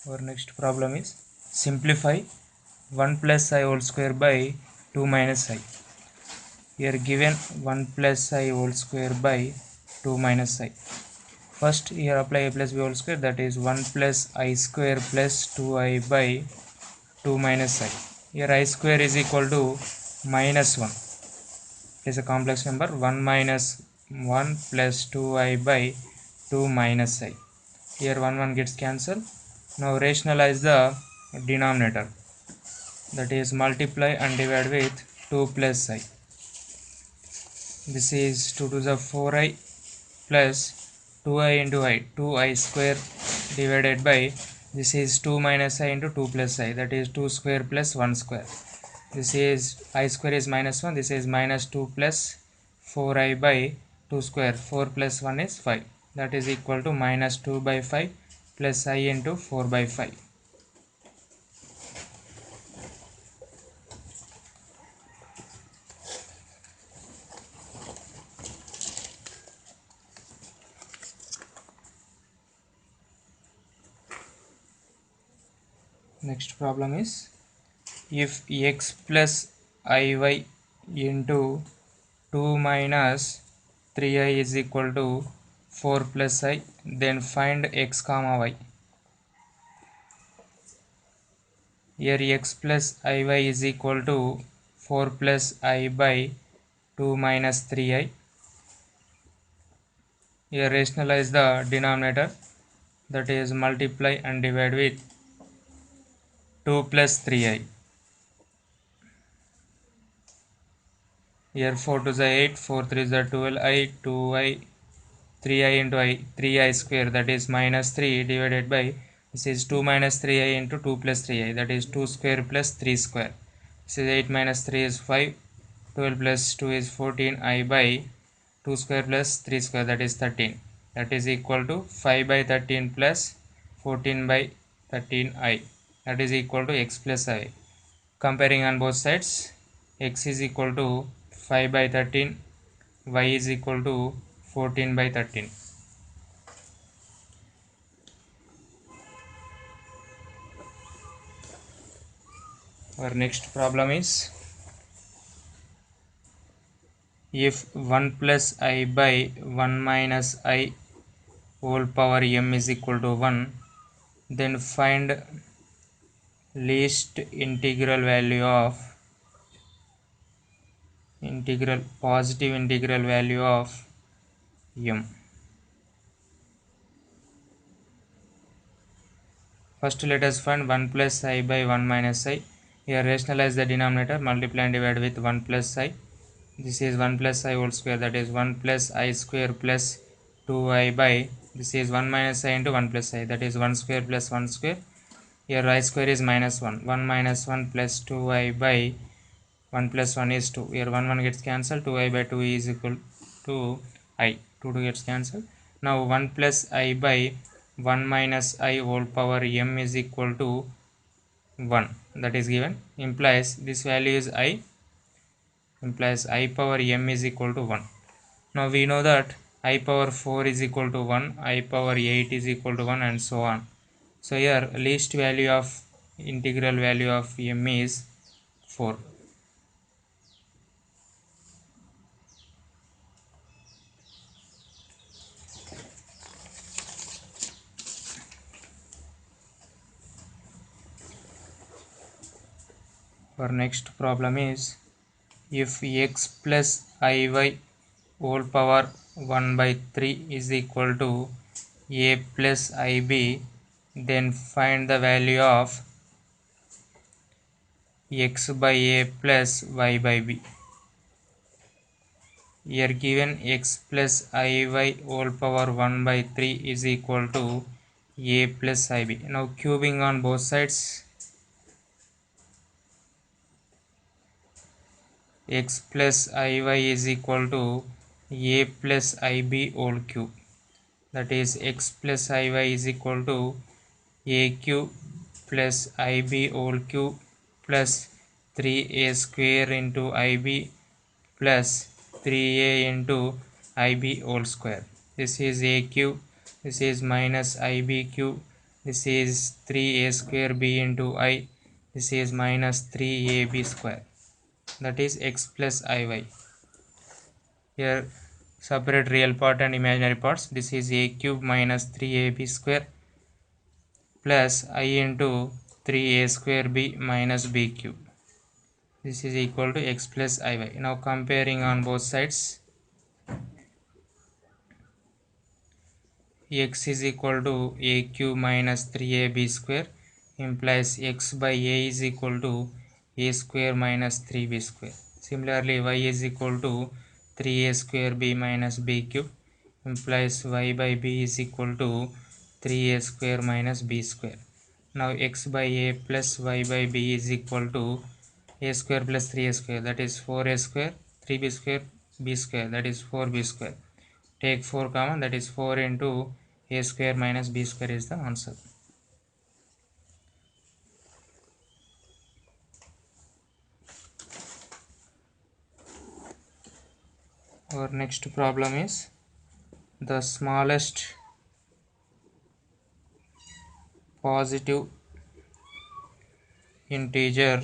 Our next problem is simplify 1 plus I whole square by 2 minus I. Here given 1 plus I whole square by 2 minus I. First here apply a plus b whole square, that is 1 plus I square plus 2I by 2 minus I. Here I square is equal to minus 1. It is a complex number. 1 minus 1 plus 2I by 2 minus I. Here 1 gets cancelled. Now rationalize the denominator, that is multiply and divide with 2 plus I. This is 2 to the 4I plus 2I into I, 2I square divided by, this is 2 minus I into 2 plus I, that is 2 square plus 1 square. This is I square is minus 1, this is minus 2 plus 4I by 2 square, 4 plus 1 is 5, that is equal to minus 2 by 5 plus I into 4 by 5. Next problem is, if x plus iy into 2 minus 3i is equal to 4 plus I, then find x comma y. Here x plus iy is equal to 4 plus I by 2 minus 3i. Here rationalize the denominator, that is multiply and divide with 2 plus 3i. Here 4 to the 8, 4 3 is the 12i, 2i, 3i into I, 3i square, that is minus 3 divided by, this is 2 minus 3i into 2 plus 3i, that is 2 square plus 3 square. This is 8 minus 3 is 5, 12 plus 2 is 14i by 2 square plus 3 square, that is 13. That is equal to 5 by 13 plus 14 by 13i, that is equal to x plus I. Comparing on both sides, x is equal to 5 by 13, y is equal to 14 by 13. Our next problem is, if 1 plus I by 1 minus I whole power m is equal to 1, then find least integral value of positive integral value of m. First let us find 1 plus I by 1 minus I. Here rationalize the denominator, multiply and divide with 1 plus I. This is 1 plus I whole square, that is 1 plus I square plus 2I by, this is 1 minus I into 1 plus I, that is 1 square plus 1 square. Here I square is minus 1, 1 minus 1 plus 2I by 1 plus 1 is 2. Here 1 gets cancelled, 2I by 2 is equal to I, 2 gets cancelled. Now 1 plus I by 1 minus I whole power m is equal to 1, that is given, implies this value is I, implies I power m is equal to 1. Now we know that I power 4 is equal to 1, I power 8 is equal to 1, and so on. So here least value of integral value of m is 4. Our next problem is, if x plus iy whole power 1 by 3 is equal to a plus ib, then find the value of x by a plus y by b. Here given x plus iy whole power 1 by 3 is equal to a plus ib. Now cubing on both sides, x plus iy is equal to a plus ib whole cube, that is x plus iy is equal to a cube plus ib whole cube plus 3a square into ib plus 3a into ib whole square. This is a cube, this is minus ib cube This is 3a square b into I. This is minus 3ab square. That is x plus iy. Here separate real part and imaginary parts. This is a cube minus 3ab square plus I into 3a square b minus b cube. This is equal to x plus iy. Now comparing on both sides, x is equal to a cube minus 3ab square implies x by a is equal to a square minus 3b square. Similarly, y is equal to 3a square b minus b cube implies y by b is equal to 3a square minus b square. Now x by a plus y by b is equal to a square plus 3a square, that is 4a square, 3b square, b square, that is 4b square. Take 4 common, that is 4 into a square minus b square is the answer. Our next problem is the smallest positive integer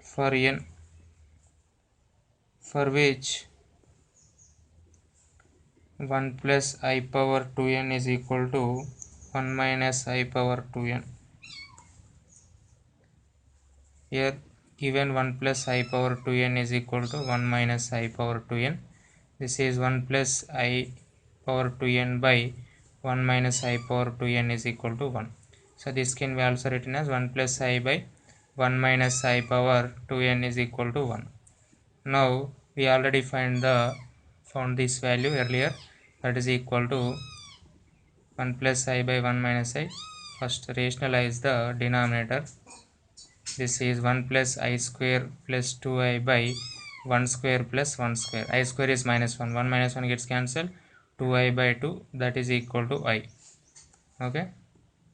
for n for which 1 plus I power 2n is equal to 1 minus I power 2n. Here given 1 plus I power 2n is equal to 1 minus I power 2n. This is 1 plus I power 2n by 1 minus I power 2n is equal to 1. So this can be also written as 1 plus I by 1 minus I power 2n is equal to 1. Now we already found this value earlier, that is equal to 1 plus I by 1 minus I. First rationalize the denominator. This is 1 plus I square plus 2I by 1 square plus 1 square. I square is minus 1. 1 minus 1 gets cancelled. 2I by 2, that is equal to I. Okay.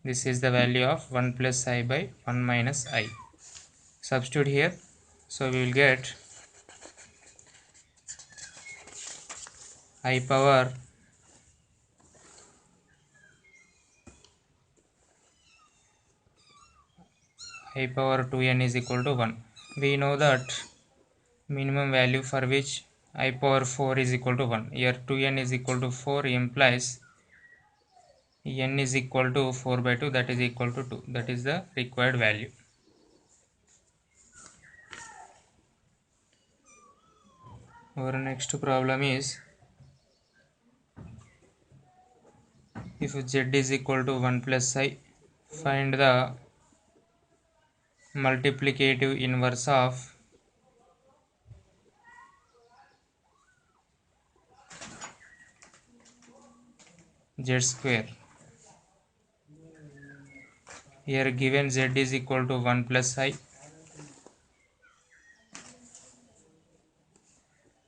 This is the value of 1 plus I by 1 minus I. Substitute here. So we will get I power I power 2n is equal to 1. We know that minimum value for which I power 4 is equal to 1. Here 2n is equal to 4 implies n is equal to 4 by 2, that is equal to 2. That is the required value. Our next problem is if z is equal to 1 plus I, find the multiplicative inverse of z square. Here given z is equal to 1 plus I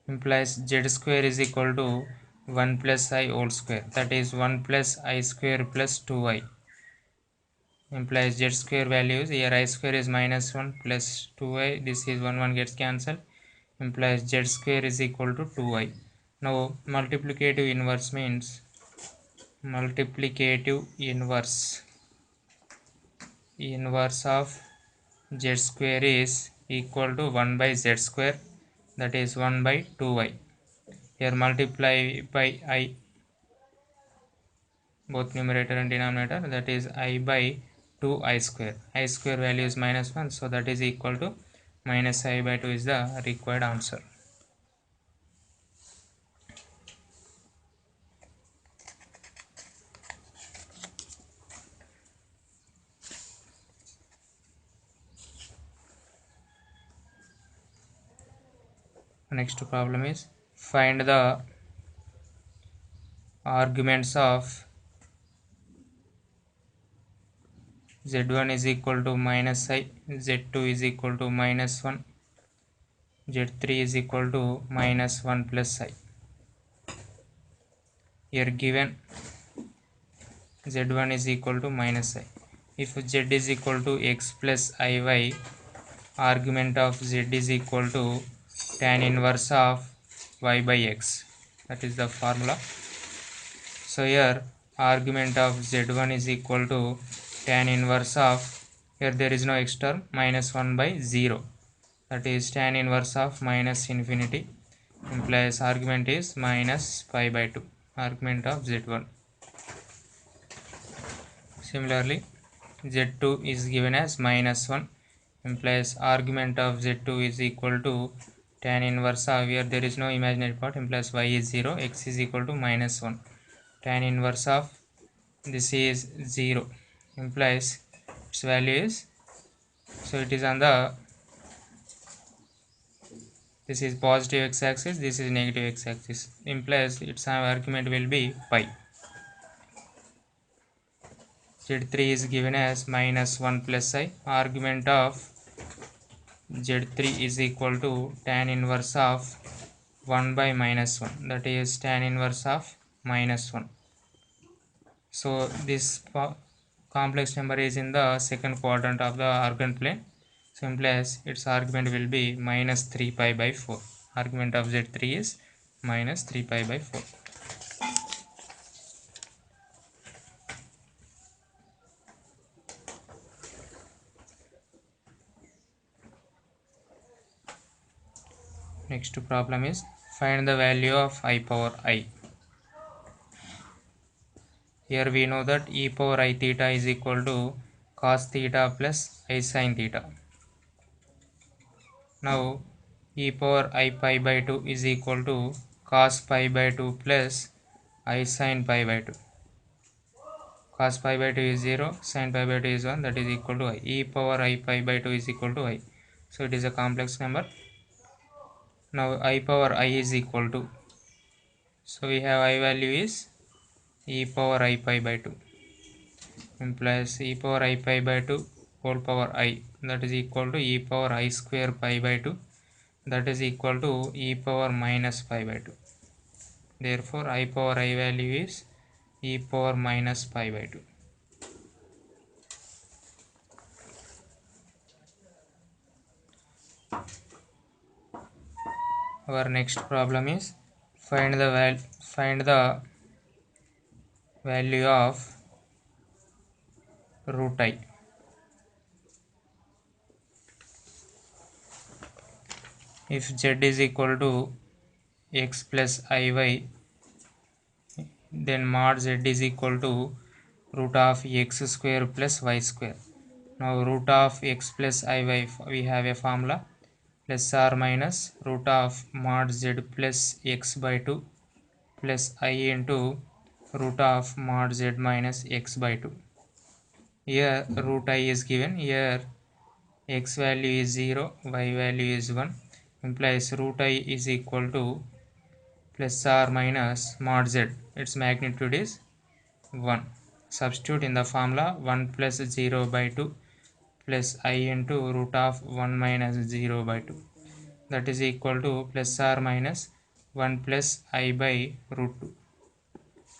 implies z square is equal to 1 plus I whole square, that is 1 plus I square plus 2I implies z square values. Here I square is minus 1 plus 2I, this is 1 gets cancelled, implies z square is equal to 2I. Now multiplicative inverse means multiplicative inverse of z square is equal to 1 by z square, that is 1 by 2I. Here multiply by I both numerator and denominator, that is I by 2I square. I square value is minus 1, so that is equal to minus I by 2 is the required answer. Next problem is find the arguments of z1 is equal to minus I, z2 is equal to minus 1, z3 is equal to minus 1 plus I. Here given z1 is equal to minus I. If z is equal to x plus iy, argument of z is equal to tan inverse of y by x. That is the formula. So here argument of z1 is equal to tan inverse of, here there is no x term, minus 1 by 0, that is tan inverse of minus infinity, implies argument is minus pi by 2, argument of z1. Similarly, z2 is given as minus 1, implies argument of z2 is equal to tan inverse of, here there is no imaginary part, implies y is 0, x is equal to minus 1, tan inverse of this is 0, implies its value is, so it is on the, this is positive x-axis, this is negative x-axis, implies its argument will be pi. z3 is given as minus 1 plus I, argument of z3 is equal to tan inverse of 1 by minus 1, that is tan inverse of minus 1. So this complex number is in the second quadrant of the argument plane, so implies its argument will be minus 3 pi by 4, argument of z3 is minus 3 pi by 4. Next problem is find the value of I power I. Here we know that e power I theta is equal to cos theta plus I sin theta. Now e power I pi by 2 is equal to cos pi by 2 plus I sin pi by 2. Cos pi by 2 is 0, sin pi by 2 is 1, that is equal to I. E power I pi by 2 is equal to I. So it is a complex number. Now I power I is equal to, so we have I value is e power I pi by 2, implies e power I pi by 2 whole power I, that is equal to e power I square pi by 2, that is equal to e power minus pi by 2. Therefore I power I value is e power minus pi by 2. Our next problem is find the value of root I. If z is equal to x plus iy, then mod z is equal to root of x square plus y square. Now root of x plus iy, we have a formula, plus or minus root of mod z plus x by 2 plus I into root of mod z minus x by 2. Here root I is given, here x value is 0, y value is 1, implies root I is equal to plus or minus mod z, its magnitude is 1. Substitute in the formula 1 plus 0 by 2 plus I into root of 1 minus 0 by 2, that is equal to plus or minus 1 plus I by root 2,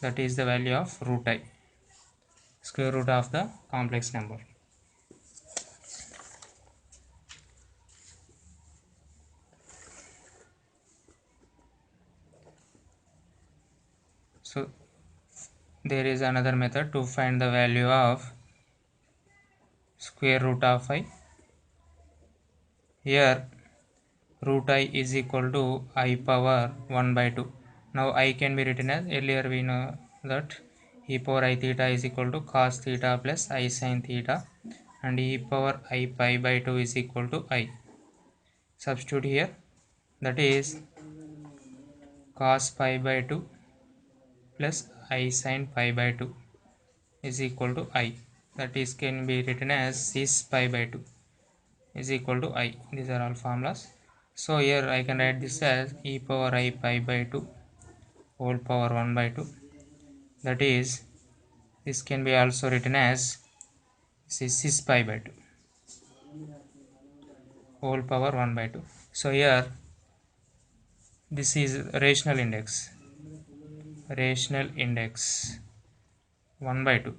that is the value of root I, square root of the complex number. So there is another method to find the value of square root of I. Here root I is equal to I power 1 by 2. Now I can be written as, earlier we know that e power I theta is equal to cos theta plus I sin theta, and e power I pi by 2 is equal to I. Substitute here, that is cos pi by 2 plus I sin pi by 2 is equal to I, that is can be written as cis pi by 2 is equal to I. These are all formulas. So here I can write this as e power I pi by 2 whole power 1 by 2, that is this can be also written as cis pi by 2 whole power 1 by 2. So here this is rational index 1 by 2.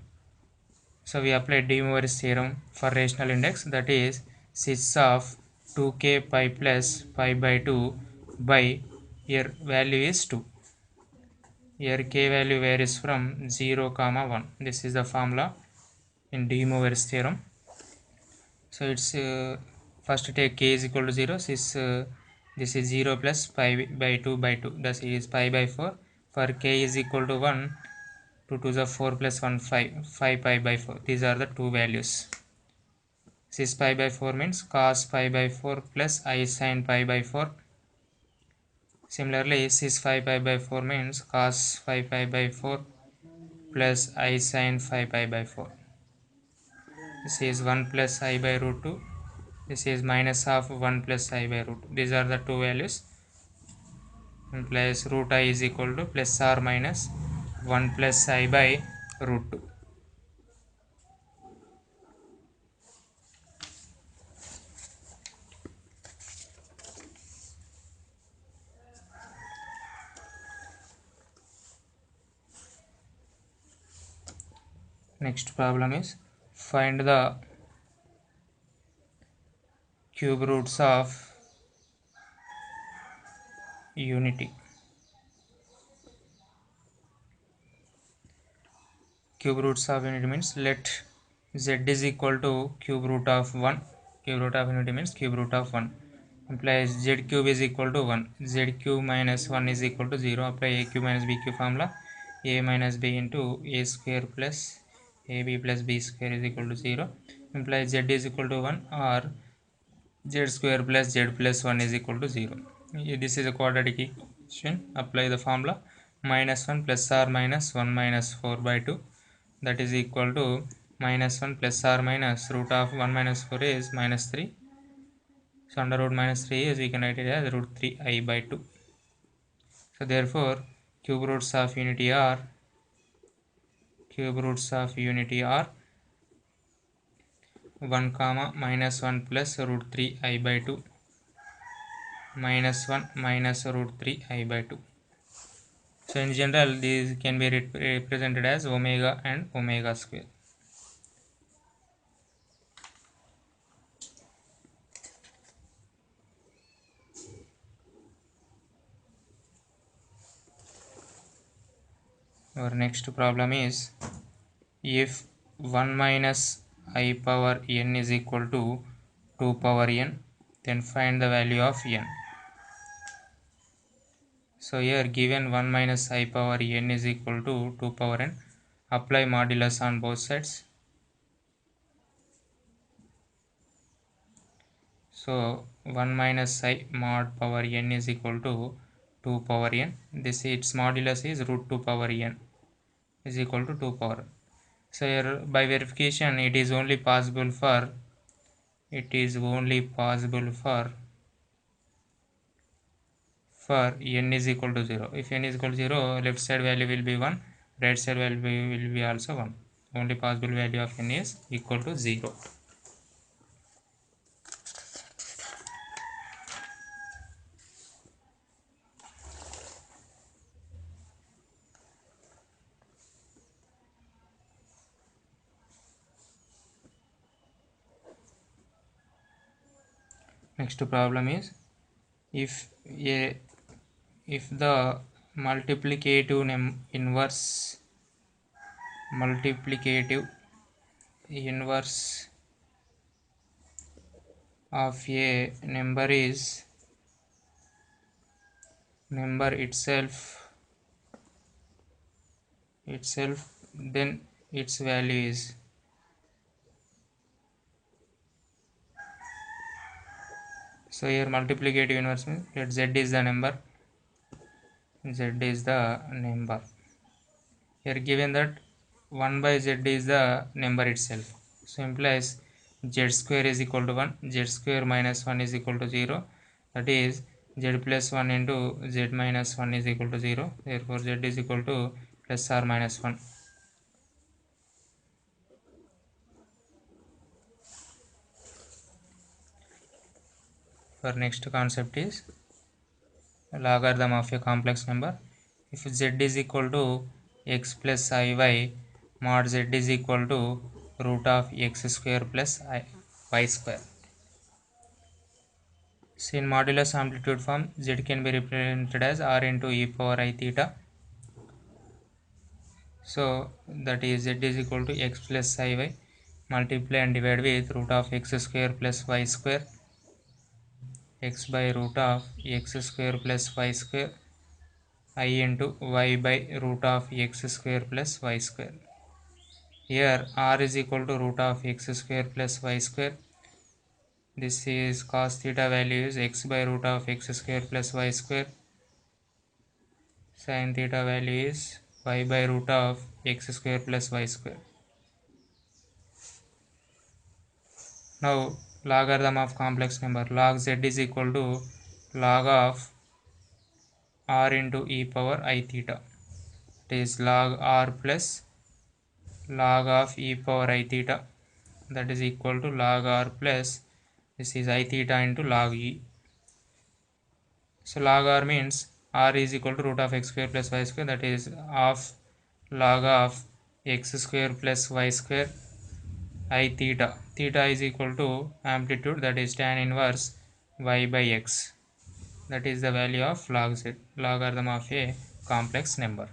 So we apply De Moivre's theorem for rational index, that is cis of 2k pi plus pi by 2 by, here value is 2, Here k value varies from 0 comma 1. This is the formula in de Moivre's theorem. So it's first take k is equal to 0. This is 0 plus pi by 2 by 2. Thus is pi by 4. For k is equal to 1, 2 to the 4 plus 1 5 pi by 4. These are the two values. This pi by 4 means cos pi by 4 plus I sin pi by 4. Similarly, this 5 pi by 4 means cos 5 pi by 4 plus I sin 5 pi by 4. This is 1 plus I by root 2. This is minus half 1 plus I by root 2. These are the two values. Implies root I is equal to plus or minus 1 plus I by root 2. Next problem is find the cube roots of unity. Cube roots of unity means let z is equal to cube root of 1. Cube root of unity means cube root of 1. Implies z cube is equal to 1. Z cube minus 1 is equal to 0. Apply a cube minus b cube formula. A minus b into a square plus ab plus b square is equal to 0. Implies z is equal to 1 or z square plus z plus 1 is equal to 0. This is a quadratic equation. Apply the formula. Minus 1 plus or minus 1 minus 4 by 2. That is equal to minus 1 plus or minus root of 1 minus 4 is minus 3. So under root minus 3 is we can write it as root 3 I by 2. So therefore cube roots of unity are 1 comma minus 1 plus root 3 I by 2 minus 1 minus root 3 I by 2. So in general these can be represented as omega and omega square. Our next problem is if 1 minus I power n is equal to 2 power n, then find the value of n. So here given 1 minus I power n is equal to 2 power n, apply modulus on both sides. So 1 minus I mod power n is equal to 2 power n. This its modulus is root 2 power n is equal to 2 power. So here by verification it is only possible for n is equal to 0. If n is equal to 0, left side value will be 1, right side value will be also 1. Only possible value of n is equal to 0. Next problem is if the multiplicative inverse of a number is number itself, then its value is. So here multiplicative inverse means let z is the number. Here given that 1 by z is the number itself. So implies z square is equal to 1, z square minus 1 is equal to 0. That is z plus 1 into z minus 1 is equal to 0. Therefore z is equal to plus or minus 1. Our next concept is logarithm of a complex number. If z is equal to x plus iy, mod z is equal to root of x square plus y square. So in modulus amplitude form, z can be represented as r into e power I theta. So that is z is equal to x plus I y, multiply and divide with root of x square plus y square, x by root of x square plus y square, I into y by root of x square plus y square. Here r is equal to root of x square plus y square. This is cos theta value is x by root of x square plus y square. Sin theta value is y by root of x square plus y square. Now logarithm of complex number, log z is equal to log of r into e power I theta. It is log r plus log of e power I theta, that is equal to log r plus this is I theta into log e. So log r means r is equal to root of x square plus y square, that is half log of x square plus y square I theta. Theta is equal to amplitude, that is tan inverse y by x. That is the value of log z, logarithm of a complex number.